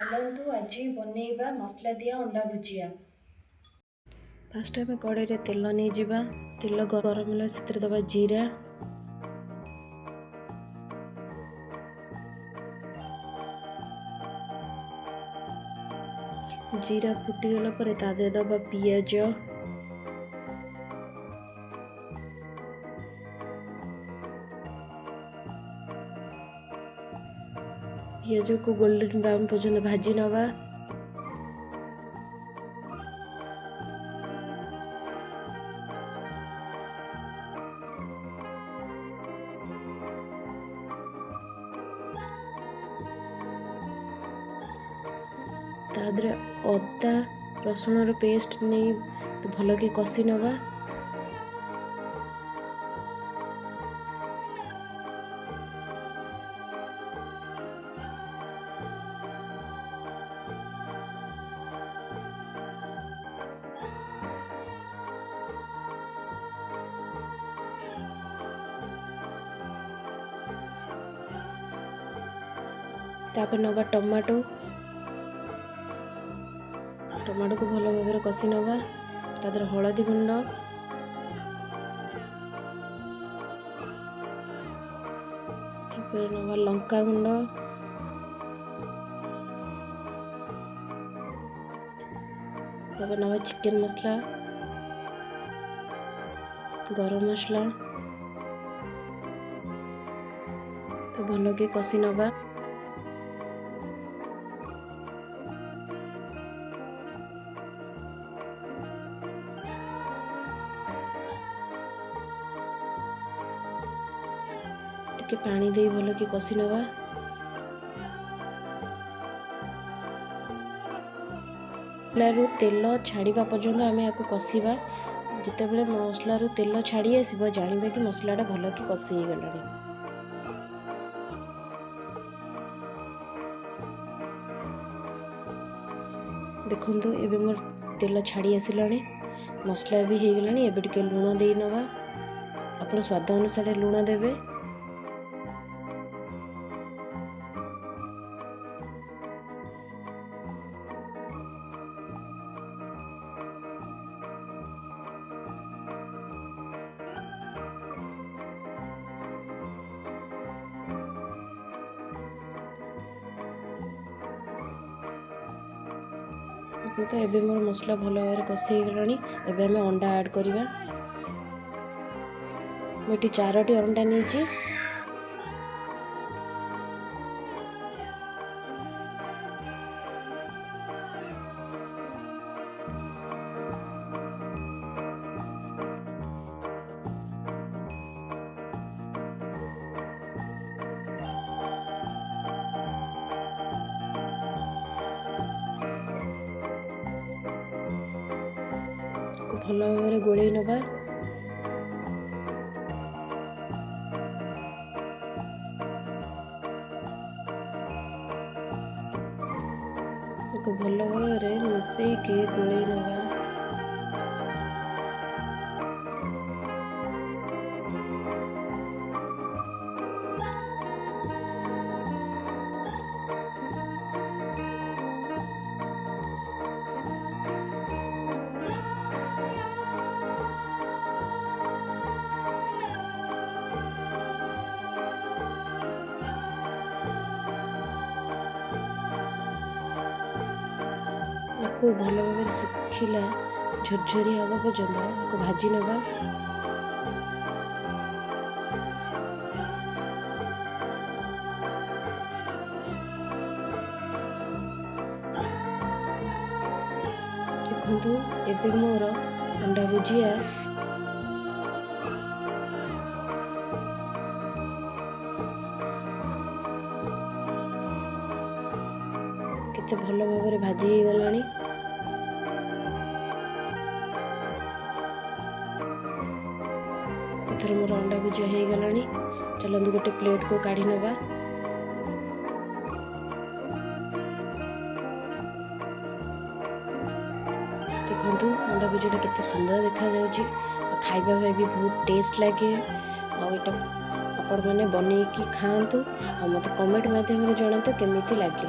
चलतु आज बनैबा मसला दिया अंडा भुजिया। फास्ट आम कड़े तेल नहीं जावा। तेल गरम है से दबा जीरा, जीरा फुटीगला पर तादे दबा पियाज, पियाज को गोल्डन ब्राउन पर्यंत भाजी नवा। तादरे अदा रसुण पेस्ट नहीं भल के कषि नवा। तापर नवा टमाटो को भल भाव कषि नवा। तादर हलदी गुंड, नवा लंका गुंड, नवा चिकन मसला, गरम मसला तो भल के कषि नवा। के पानी दे भल कि कषि नवा। मसलारू तेल छाड़ा पर्यंत आम या कषा। जितेबाला मसलारू तेल छाड़ी आसो जानवा कि मसलाटा भल कि कषि हो गला। देखु एबे मोर तेल छाड़ी आसला, मसला भी हो गला। एबे टिके लुण दे नवा। आपण स्वाद अनुसार लुण देवे। तो एबे मोर मसला भल भाव कषि गला। एबे हमें अंडा ऐड करवा। मुझे 4टी अंडा नहीं। भल भाव गोल नवा। भल भाव मिसईक गोल नवा। को भल भाव सुखिला झरझरी हवा पर्यंत भाजी नवा। देखु एबे मोर अंडा भुजिया केते भल भाव भाजी हो गलानी। एथर मोर अंडा भुजिया हो गला। चलतु गोटे प्लेट को काढ़ी नवा। देखु अंडा भुजिया केते सुंदर देखा जाउची। खाइबा भी बहुत टेस्ट लगे। आटा आपण मैंने बनई कि खातु। मत कमेंट माध्यम जनातु केमिति लगे।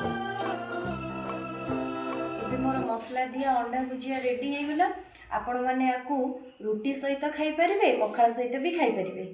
ଏବେ मोर मसला दिया अंडा भुजिया रेडी हो गला। आपण मैंने यूँ रुटी सहित खाई पारे, पखाल सहित भी खाई पारे।